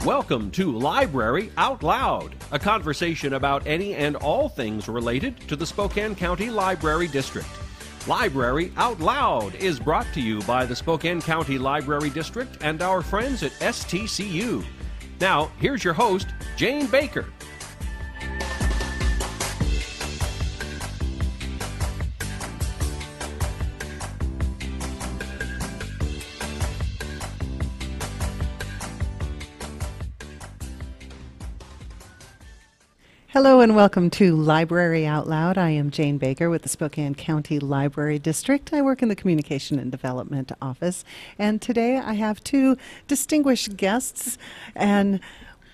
Welcome to Library Out Loud, a conversation about any and all things related to the Spokane County Library District. Library Out Loud is brought to you by the Spokane County Library District and our friends at STCU. Now, here's your host, Jane Baker. Hello and welcome to Library Out Loud. I am Jane Baker with the Spokane County Library District. I work in the Communication and Development Office. And today I have two distinguished guests. And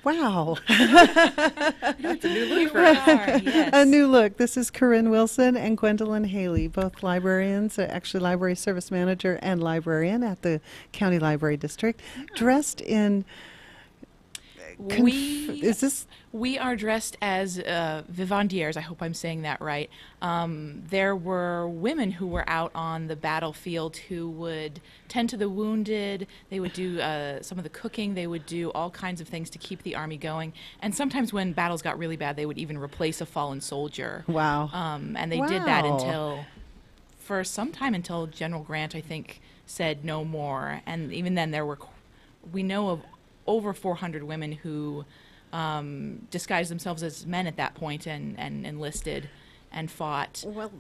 wow. It's a new look for us. Yes. A new look. This is Corinne Wilson and Gwendolyn Haley, both librarians, actually library service manager and librarian at the County Library District, dressed in... We are dressed as vivandières. I hope I'm saying that right. There were women who were out on the battlefield who would tend to the wounded. They would do some of the cooking. They would do all kinds of things to keep the army going. And sometimes when battles got really bad, they would even replace a fallen soldier. Wow. And they did that for some time until General Grant, I think, said no more. And even then, we know of over 400 women who disguised themselves as men at that point and enlisted and fought. Well,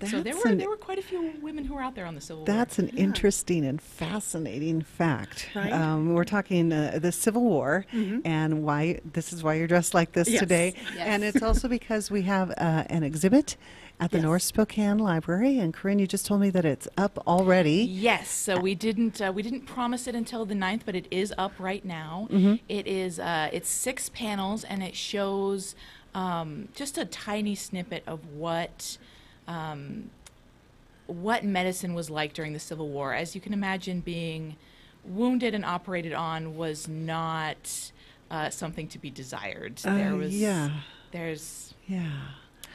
so there were quite a few women who were out there on the Civil War. That's an interesting and fascinating fact. Right. We're talking the Civil War, and this is why you're dressed like this today. Yes. And it's also because we have an exhibit at the North Spokane Library, and Corinne, you just told me that it's up already. Yes, so we didn't promise it until the 9th, but it is up right now. It is it's 6 panels, and it shows just a tiny snippet of what medicine was like during the Civil War. As you can imagine, being wounded and operated on was not something to be desired. There's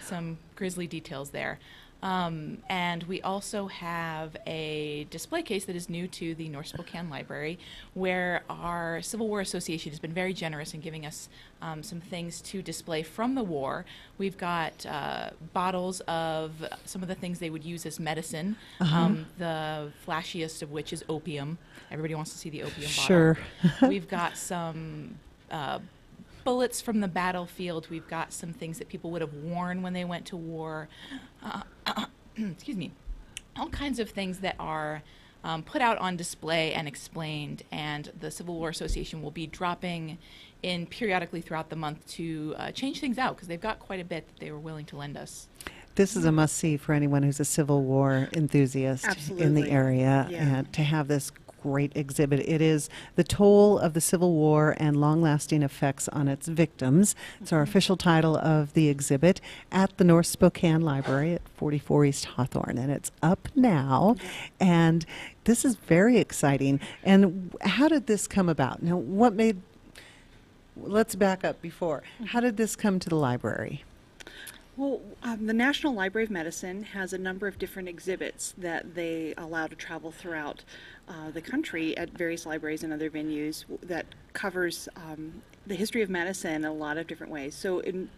some grisly details there. And we also have a display case that is new to the North Spokane Library, where our Civil War Association has been very generous in giving us some things to display from the war. We've got bottles of some of the things they would use as medicine, the flashiest of which is opium. Everybody wants to see the opium bottle. Sure. We've got some bullets from the battlefield. We've got some things that people would have worn when they went to war. Excuse me. All kinds of things that are put out on display and explained, and the Civil War Association will be dropping in periodically throughout the month to change things out, because they've got quite a bit that they were willing to lend us. This is a must-see for anyone who's a Civil War enthusiast in the area, and to have this great exhibit. It is The Toll of the Civil War and Long-Lasting Effects on Its Victims. It's our official title of the exhibit at the North Spokane Library at 44 East Hawthorne, and it's up now, and this is very exciting. And how did this come about? Now, let's back up before. How did this come to the library? Well, the National Library of Medicine has a number of different exhibits that they allow to travel throughout the country at various libraries and other venues that covers the history of medicine in a lot of different ways. So in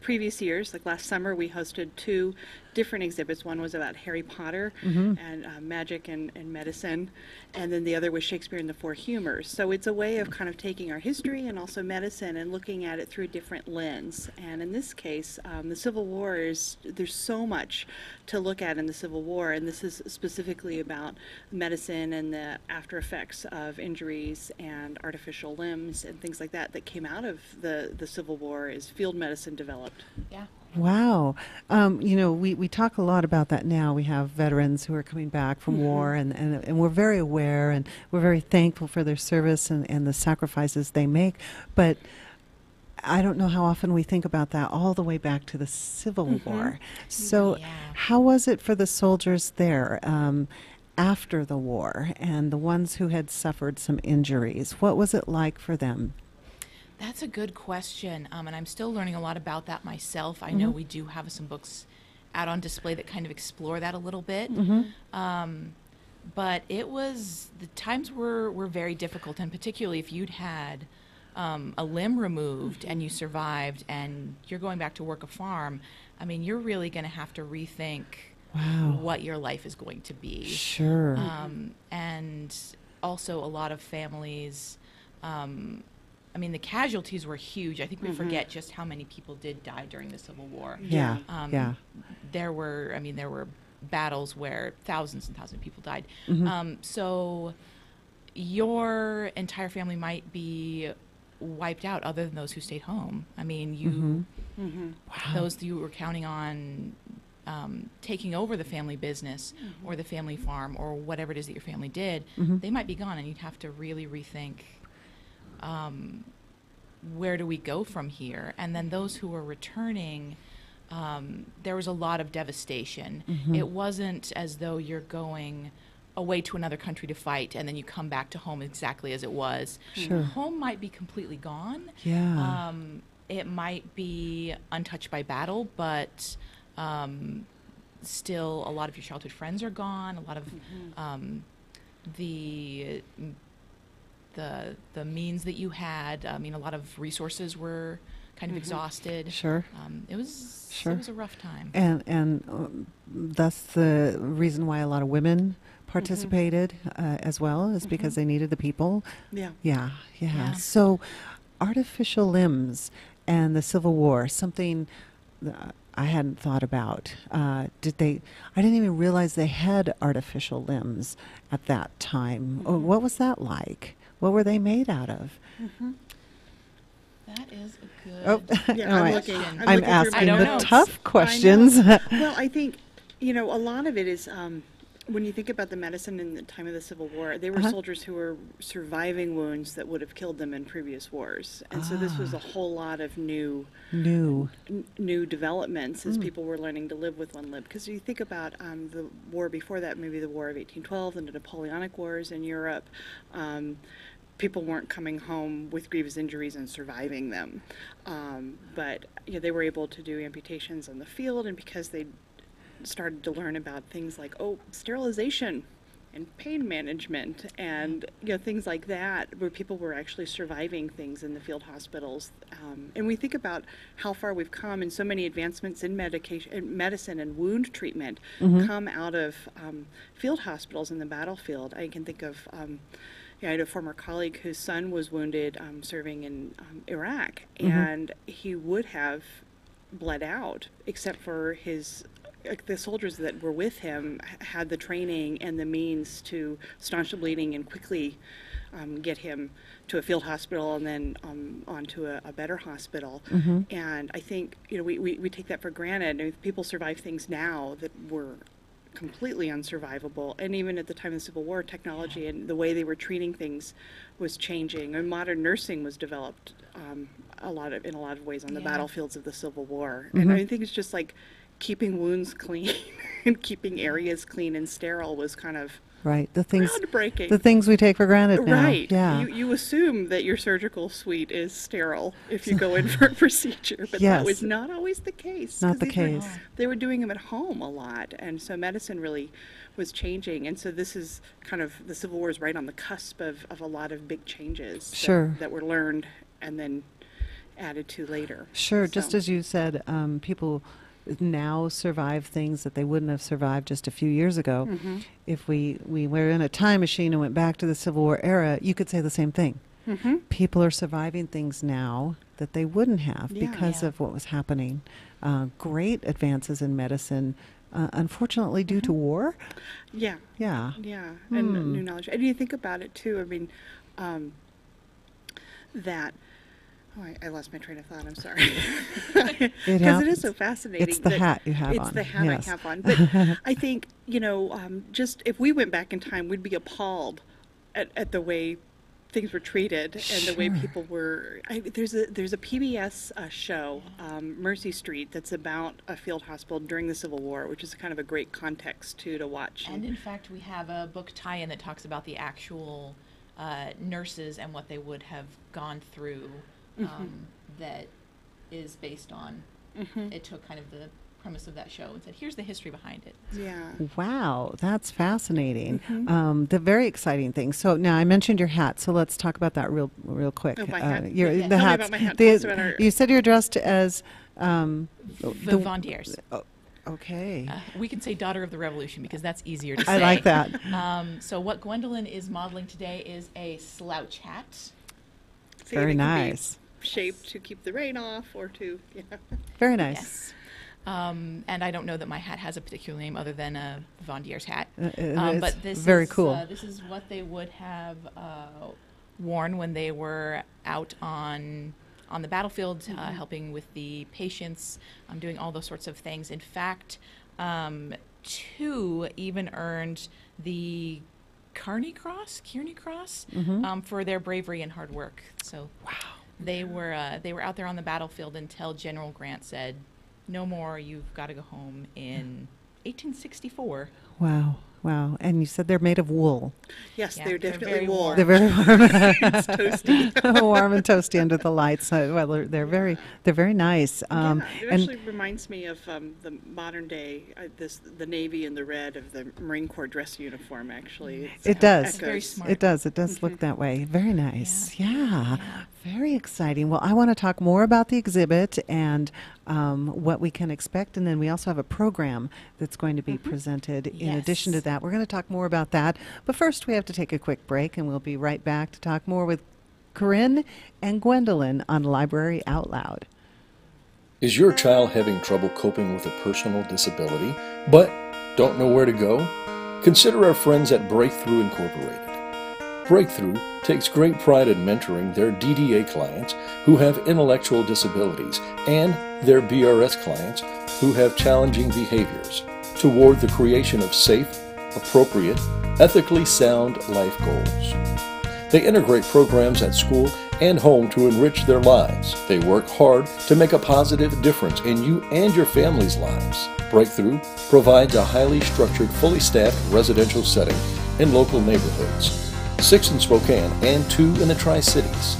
previous years, like last summer, we hosted 2 different exhibits. One was about Harry Potter and magic and medicine, and then the other was Shakespeare and the Four Humors. So it's a way of kind of taking our history and also medicine and looking at it through a different lens. And in this case, the Civil War there's so much to look at in the Civil War, and this is specifically about medicine and the after effects of injuries and artificial limbs and things like that came out of the Civil War as field medicine developed. Yeah. Wow. We talk a lot about that now. We have veterans who are coming back from war, and we're very aware, and we're very thankful for their service and the sacrifices they make. But I don't know how often we think about that all the way back to the Civil War. So how was it for the soldiers there after the war and the ones who had suffered some injuries? What was it like for them? That's a good question, and I'm still learning a lot about that myself. I know we do have some books out on display that kind of explore that a little bit. But the times were very difficult, and particularly if you'd had a limb removed and you survived and you're going back to work a farm, I mean, you're really going to have to rethink what your life is going to be. Sure. And also a lot of families, I mean, the casualties were huge. I think we forget just how many people did die during the Civil War. Yeah. There were battles where thousands and thousands of people died. So your entire family might be wiped out other than those who stayed home. I mean, those you were counting on taking over the family business or the family farm or whatever it is that your family did, they might be gone, and you'd have to really rethink where do we go from here? And then those who were returning, there was a lot of devastation. It wasn't as though you're going away to another country to fight and then you come back to home exactly as it was. Sure. Home might be completely gone. Yeah. It might be untouched by battle, but still a lot of your childhood friends are gone. A lot of the means that you had, I mean, a lot of resources were kind of exhausted. Sure. It was a rough time. And that's the reason why a lot of women participated as well, is because they needed the people. Yeah. So artificial limbs and the Civil War, something I hadn't thought about. I didn't even realize they had artificial limbs at that time. What was that like? What were they made out of? That is a good I'm looking. I'm asking the know. tough questions. Well, I think, a lot of it is when you think about the medicine in the time of the Civil War, they were soldiers who were surviving wounds that would have killed them in previous wars. And so this was a whole lot of new developments as people were learning to live with one limb. Because you think about the war before that, maybe the War of 1812 and the Napoleonic Wars in Europe, people weren't coming home with grievous injuries and surviving them. But they were able to do amputations on the field, and because they started to learn about things like sterilization and pain management and things like that, where people were actually surviving things in the field hospitals. And we think about how far we've come, and so many advancements in medicine and wound treatment come out of field hospitals in the battlefield. I can think of I had a former colleague whose son was wounded serving in Iraq, and he would have bled out, except for the soldiers that were with him had the training and the means to staunch the bleeding and quickly get him to a field hospital and then onto a better hospital. And I think we take that for granted. And people survive things now that were completely unsurvivable. And even at the time of the Civil War, technology and the way they were treating things was changing. And modern nursing was developed in a lot of ways on the battlefields of the Civil War. And I think it's just like keeping wounds clean and keeping areas clean and sterile was kind of groundbreaking. The things we take for granted now. Right. Yeah. You assume that your surgical suite is sterile if you go in for a procedure, but that was not always the case. Not the case. They were doing them at home a lot, and so medicine really was changing. And so this is kind of, the Civil War is right on the cusp of a lot of big changes that were learned and then added to later. Sure. Just as you said, people now survive things that they wouldn't have survived just a few years ago. If we were in a time machine and went back to the Civil War era, you could say the same thing. People are surviving things now that they wouldn't have because of what was happening. Great advances in medicine, unfortunately due to war. And new knowledge. And you think about it too, I mean, that I lost my train of thought. I'm sorry. Because it is so fascinating. It's the hat you have on. It's the hat I have on. But I think, just if we went back in time, we'd be appalled at the way things were treated and the way people were. There's a PBS show, Mercy Street, that's about a field hospital during the Civil War, which is kind of a great context to watch. And in fact, we have a book tie-in that talks about the actual nurses and what they would have gone through. That is based on, it took kind of the premise of that show and said, here's the history behind it. Yeah. Wow, that's fascinating. The very exciting thing. So now I mentioned your hat, so let's talk about that real quick. Oh, my hat. The Tell me hats. about my hat. Tell us about our- You said you're dressed as Vivandiers. Okay. We can say Daughter of the Revolution because that's easier to say. I like that. So what Gwendolyn is modeling today is a slouch hat. See, Very they can be nice. shaped to keep the rain off or to, Very nice. Yes. And I don't know that my hat has a particular name other than a Vivandiers hat. It's But this very is, cool. This is what they would have worn when they were out on the battlefield, helping with the patients, doing all those sorts of things. In fact, 2 even earned the Kearney Cross for their bravery and hard work. So wow. They were out there on the battlefield until General Grant said, "No more. You've got to go home." In 1864. Wow. And you said they're made of wool. Yes, Yeah, they're they're definitely very wool. warm. They're very warm. It's toasty. Warm and toasty under the lights. Well, they're very nice. It and actually reminds me of the modern day, the navy and the red of the Marine Corps dress uniform. Actually, it does. Very smart. It does. It does look that way. Very nice. Yeah. Very exciting. Well, I want to talk more about the exhibit and what we can expect, and then we also have a program that's going to be presented in addition to that. We're going to talk more about that, but first we have to take a quick break, and we'll be right back to talk more with Corinne and Gwendolyn on Library Out Loud. Is your child having trouble coping with a personal disability, but don't know where to go? Consider our friends at Breakthrough Incorporated. Breakthrough takes great pride in mentoring their DDA clients who have intellectual disabilities and their BRS clients who have challenging behaviors toward the creation of safe, appropriate, ethically sound life goals. They integrate programs at school and home to enrich their lives. They work hard to make a positive difference in you and your family's lives. Breakthrough provides a highly structured, fully staffed residential setting in local neighborhoods. 6 in Spokane and 2 in the Tri-Cities.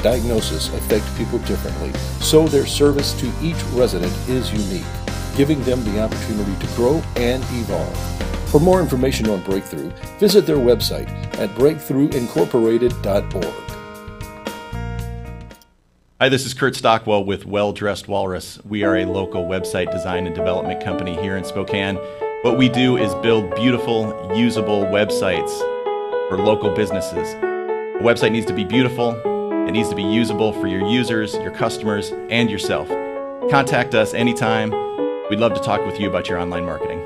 Diagnoses affect people differently, so their service to each resident is unique, giving them the opportunity to grow and evolve. For more information on Breakthrough, visit their website at breakthroughincorporated.org. Hi, this is Kurt Stockwell with Well Dressed Walrus. We are a local website design and development company here in Spokane. What we do is build beautiful, usable websites for local businesses. A website needs to be beautiful, it needs to be usable for your users, your customers, and yourself. Contact us anytime. We'd love to talk with you about your online marketing.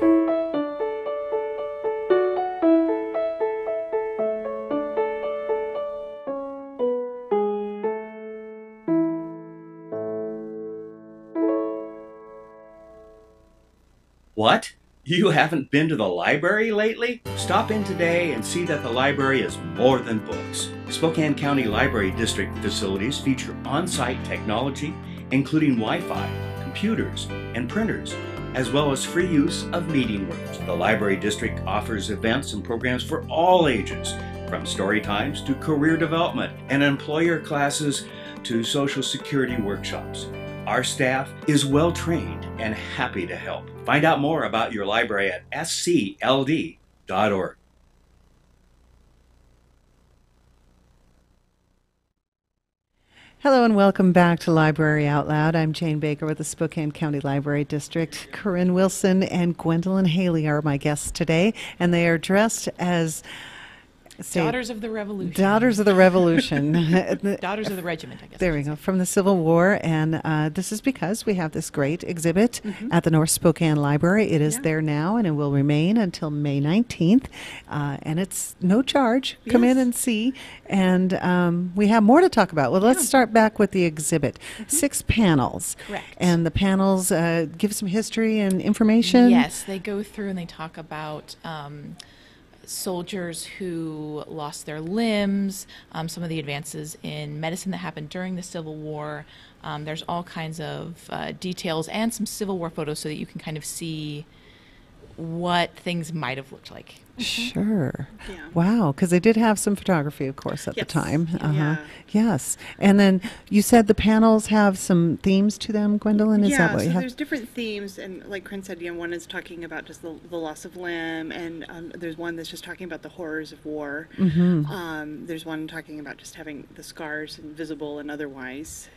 What? You haven't been to the library lately? Stop in today and see that the library is more than books. Spokane County Library District facilities feature on-site technology, including Wi-Fi, computers, and printers, as well as free use of meeting rooms. The Library District offers events and programs for all ages, from story times to career development and employer classes to Social Security workshops. Our staff is well trained and happy to help. Find out more about your library at scld.org. Hello and welcome back to Library Out Loud. I'm Jane Baker with the Spokane County Library District. Corinne Wilson and Gwendolyn Haley are my guests today, and they are dressed as Daughters of the Revolution. Daughters of the Revolution. Daughters of the Regiment, I guess. There we go, from the Civil War. And this is because we have this great exhibit at the North Spokane Library. It is there now, and it will remain until May 19th. And it's no charge. Come in and see. And we have more to talk about. Well, let's start back with the exhibit. 6 panels. Correct. And the panels give some history and information. Yes, they go through and they talk about soldiers who lost their limbs, some of the advances in medicine that happened during the Civil War. There's all kinds of details and some Civil War photos so that you can kind of see what things might have looked like. Sure. Yeah. Wow. Because they did have some photography, of course, at the Yes. time. Yeah. Yes. And then you said the panels have some themes to them, Gwendolyn? Is that what so you have? there's different themes, and like Corinne said, one is talking about just the loss of limb, and there's one that's just talking about the horrors of war. Mm-hmm. There's one talking about just having the scars invisible and otherwise,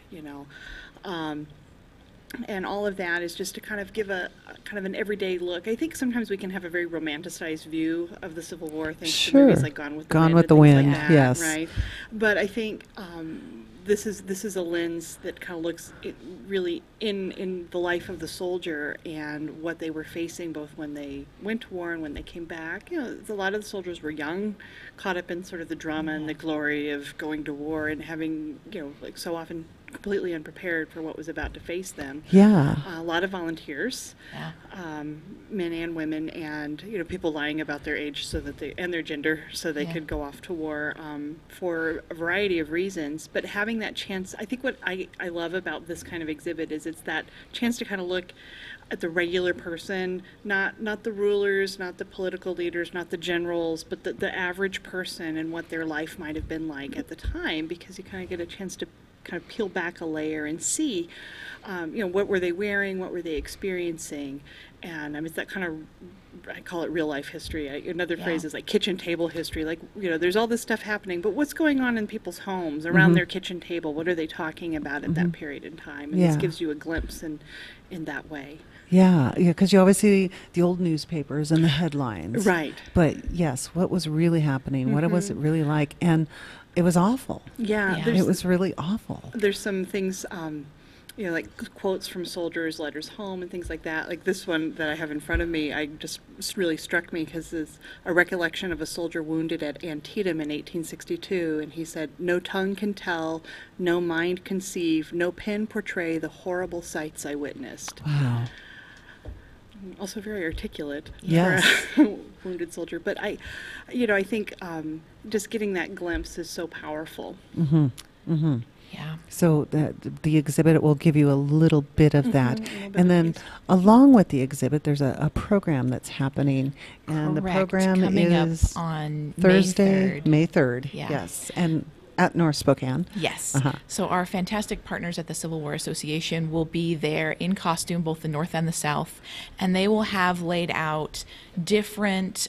and all of that is just to kind of give a kind of an everyday look. I think sometimes we can have a very romanticized view of the Civil War, thanks to movies like Gone with the Wind. Gone with the Wind, like that, yes. right. But I think this is a lens that kind of looks really in the life of the soldier and what they were facing, both when they went to war and when they came back. A lot of the soldiers were young, caught up in sort of the drama and the glory of going to war and having, like so often completely unprepared for what was about to face them. Yeah. A lot of volunteers, men and women, and people lying about their age and their gender so they could go off to war for a variety of reasons. But having that chance, I think what I love about this kind of exhibit is it's that chance to kind of look at the regular person, not the rulers, not the political leaders, not the generals, but the average person and what their life might have been like at the time, because you kind of get a chance to kind of peel back a layer and see, what were they wearing, what were they experiencing, and it's that kind of, I call it real life history. Another phrase is like kitchen table history. Like, there's all this stuff happening, but what's going on in people's homes around their kitchen table? What are they talking about at that period in time? And this gives you a glimpse in that way. Yeah, because you always see the old newspapers and the headlines. Right. But yes, what was really happening? What was it really like? And it was awful. Yeah. It was really awful. There's some things, like quotes from soldiers' letters home and things like that. Like this one that I have in front of me, just really struck me because it's a recollection of a soldier wounded at Antietam in 1862, and he said, "No tongue can tell, no mind conceive, no pen portray the horrible sights I witnessed." Wow. Also very articulate Yes. for a wounded soldier. But I think just getting that glimpse is so powerful. Mm-hmm. Mm-hmm. Yeah. So the exhibit will give you a little bit of that. And then along with the exhibit, there's a program that's happening. And the program coming is up on Thursday, May 3rd. Yeah. Yes. And at North Spokane. Yes. Uh-huh. So our fantastic partners at the Civil War Association will be there in costume, both the North and the South, and they will have laid out different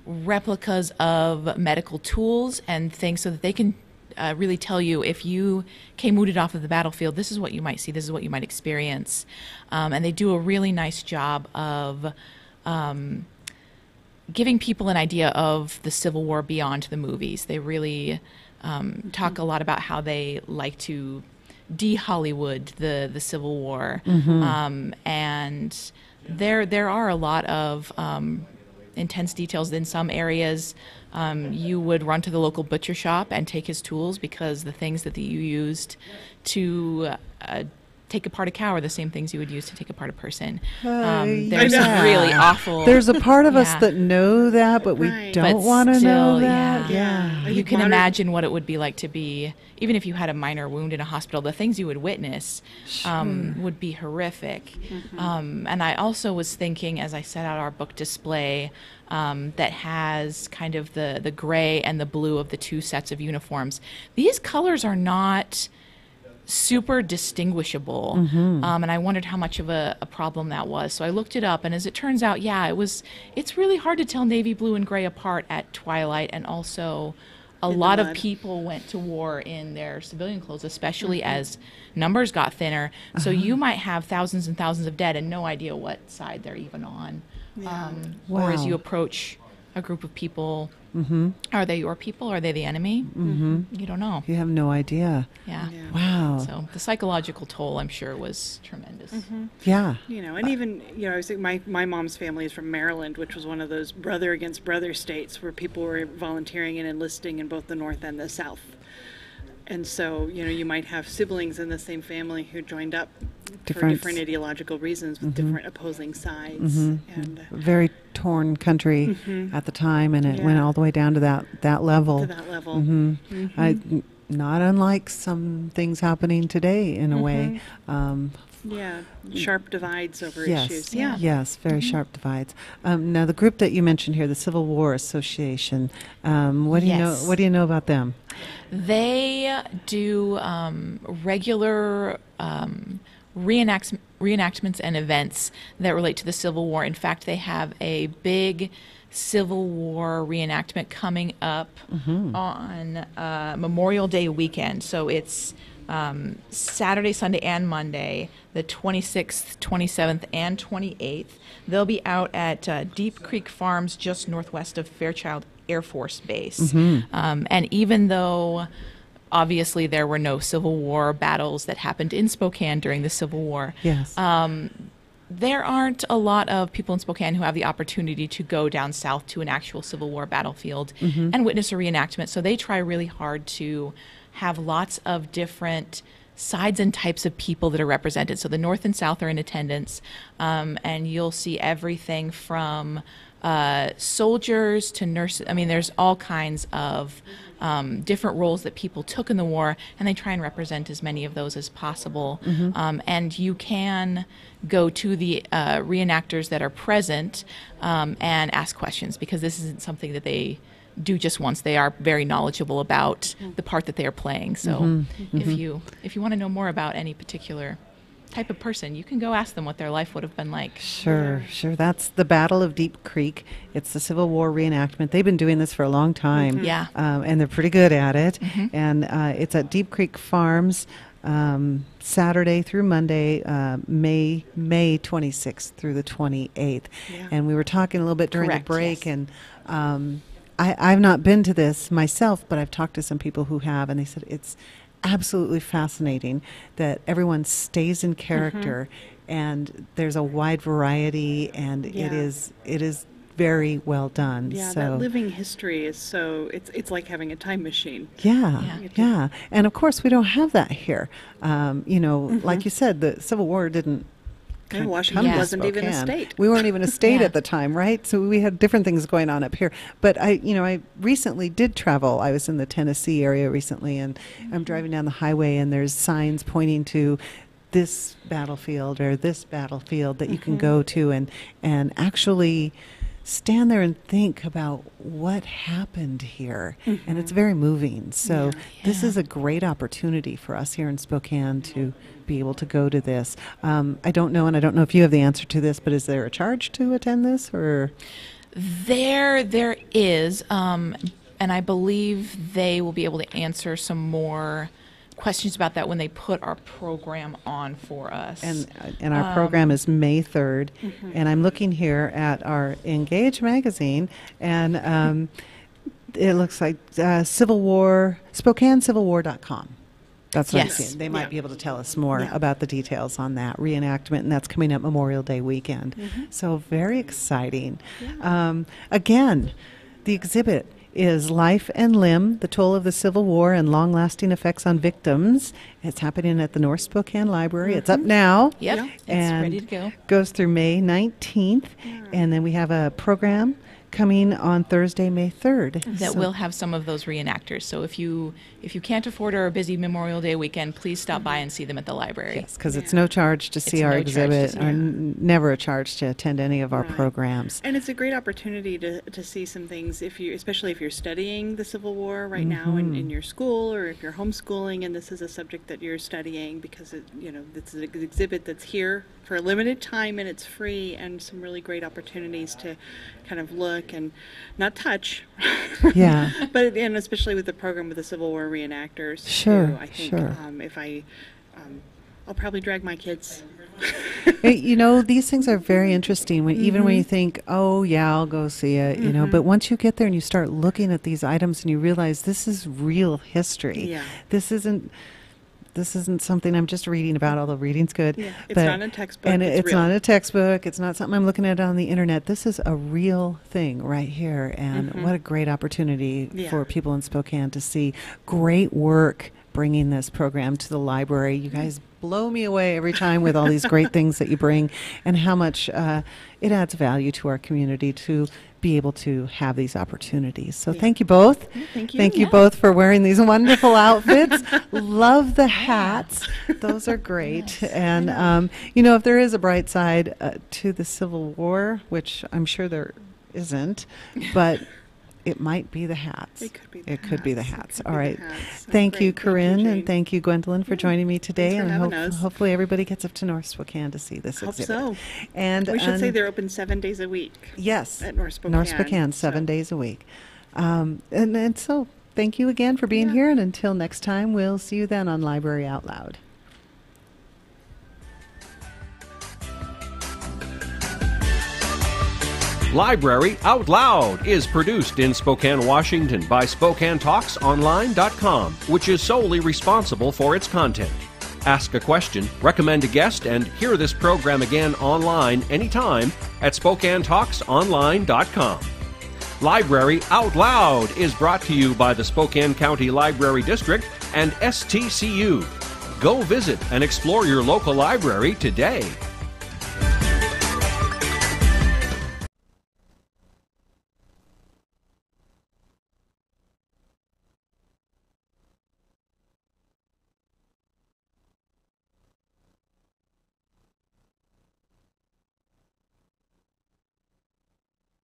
replicas of medical tools and things so that they can really tell you, if you came wounded off of the battlefield, this is what you might see, this is what you might experience. And they do a really nice job of giving people an idea of the Civil War beyond the movies. They really talk a lot about how they like to de-Hollywood the Civil War. And there are a lot of intense details. In some areas, you would run to the local butcher shop and take his tools, because the things that you used to take apart a cow are the same things you would use to take apart a person. There's some really awful... There's a part of us that know that, but we don't want to know that. Yeah. You can imagine what it would be like to be, even if you had a minor wound in a hospital, the things you would witness would be horrific. And I also was thinking, as I set out our book display, that has kind of the gray and the blue of the two sets of uniforms. These colors are not super distinguishable, and I wondered how much of a problem that was. So I looked it up, and as it turns out, it's really hard to tell navy blue and gray apart at twilight, and also a lot of people went to war in their civilian clothes, especially as numbers got thinner. So you might have thousands and thousands of dead and no idea what side they're even on. Or as you approach a group of people, are they your people? Are they the enemy? You don't know. You have no idea. Yeah. Wow. So the psychological toll, I'm sure, was tremendous. Yeah. And even, I was thinking my mom's family is from Maryland, which was one of those brother against brother states where people were volunteering and enlisting in both the North and the South. And so, you might have siblings in the same family who joined up for different ideological reasons with different opposing sides. And very torn country at the time, and it went all the way down to that level. To that level. Not unlike some things happening today in a way. Yeah, sharp divides over Yes, issues. Yeah. yes, very sharp divides. Now, the group that you mentioned here, the Civil War Association, what do you know? Yes. What do you know about them? They do regular reenactments and events that relate to the Civil War. In fact, they have a big Civil War reenactment coming up on Memorial Day weekend. So it's Saturday, Sunday, and Monday, the 26th, 27th, and 28th. They'll be out at Deep Creek Farms, just northwest of Fairchild Air Force Base. And even though obviously there were no Civil War battles that happened in Spokane during the Civil War, Yes. there aren't a lot of people in Spokane who have the opportunity to go down south to an actual Civil War battlefield and witness a reenactment. So they try really hard to have lots of different sides and types of people that are represented. So the North and South are in attendance, and you'll see everything from soldiers to nurses. I mean, there's all kinds of different roles that people took in the war, and they try and represent as many of those as possible. And you can go to the reenactors that are present and ask questions, because this isn't something that they do just once. They are very knowledgeable about the part that they are playing. So if you want to know more about any particular type of person, you can go ask them what their life would have been like. Sure. That's the Battle of Deep Creek. It's the Civil War reenactment. They've been doing this for a long time. Yeah. And they're pretty good at it. And it's at Deep Creek Farms, Saturday through Monday, May 26th through the 28th. Yeah. And we were talking a little bit during Correct, the break, yes. and I've not been to this myself, but I've talked to some people who have, and they said it's absolutely fascinating that everyone stays in character, and there's a wide variety, and it is very well done. Yeah, so that living history is so, it's like having a time machine. Yeah. And of course we don't have that here. Like you said, the Civil War didn't And come Washington to wasn't even a Spokane. state. We weren't even a state Yeah. at the time, right? So we had different things going on up here. But I recently did travel. I was in the Tennessee area recently, and I'm driving down the highway, and there's signs pointing to this battlefield or this battlefield that you can go to and actually stand there and think about what happened here. And it's very moving. So this is a great opportunity for us here in Spokane to be able to go to this. I don't know, and I don't know if you have the answer to this, but is there a charge to attend this, or? There is, and I believe they will be able to answer some more questions about that when they put our program on for us. And our program is May 3rd, and I'm looking here at our Engage magazine, and it looks like Civil War, SpokaneCivilWar.com. That's what I'm Yes. seeing. They might be able to tell us more about the details on that reenactment, and that's coming up Memorial Day weekend. So very exciting. Again, the exhibit is Life and Limb, The Toll of the Civil War and Long-Lasting Effects on Victims. It's happening at the North Spokane Library. It's up now. Yep, it's and ready to go. Goes through May 19th. And then we have a program coming on Thursday, May 3rd. That will have some of those reenactors. So if you can't afford our busy Memorial Day weekend, please stop by and see them at the library. Yes, because it's no charge to see our no charge to exhibit, see or never a charge to attend any of our programs. And it's a great opportunity to see some things, especially if you're studying the Civil War right now in your school, or if you're homeschooling and this is a subject that you're studying, because it's an exhibit that's here for a limited time and it's free, and some really great opportunities to kind of look and not touch. Yeah. But and especially with the program with the Civil War reenactors. Sure, too, I think sure. I'll probably drag my kids. These things are very interesting even when you think, oh yeah, I'll go see it, but once you get there and you start looking at these items and you realize this is real history. Yeah. This isn't something I'm just reading about, although reading's good. Yeah, it's not in a textbook. And it's it's real. not a textbook. It's not something I'm looking at on the internet. This is a real thing right here. And what a great opportunity for people in Spokane to see great work bringing this program to the library. You guys blow me away every time with all these great things that you bring, and how much it adds value to our community to be able to have these opportunities. So thank you both. Thank you. Thank you both for wearing these wonderful outfits. Love the hats. Those are great. Yes, and, you know, if there is a bright side to the Civil War, which I'm sure there isn't, but it might be the hats. It could be the It could be the hats. hats. All right. Thank you, Corinne, and thank you, Gwendolyn, for joining me today. Thanks for and having us. hopefully everybody gets up to North Spokane to see this Hope exhibit. so. And We should say they're open 7 days a week. yes, At North Spokane. North Spokane, 7 days a week. And so thank you again for being here, and until next time, we'll see you then on Library Out Loud. Library Out Loud is produced in Spokane, Washington by SpokaneTalksOnline.com, which is solely responsible for its content. Ask a question, recommend a guest, and hear this program again online anytime at SpokaneTalksOnline.com. Library Out Loud is brought to you by the Spokane County Library District and STCU. Go visit and explore your local library today.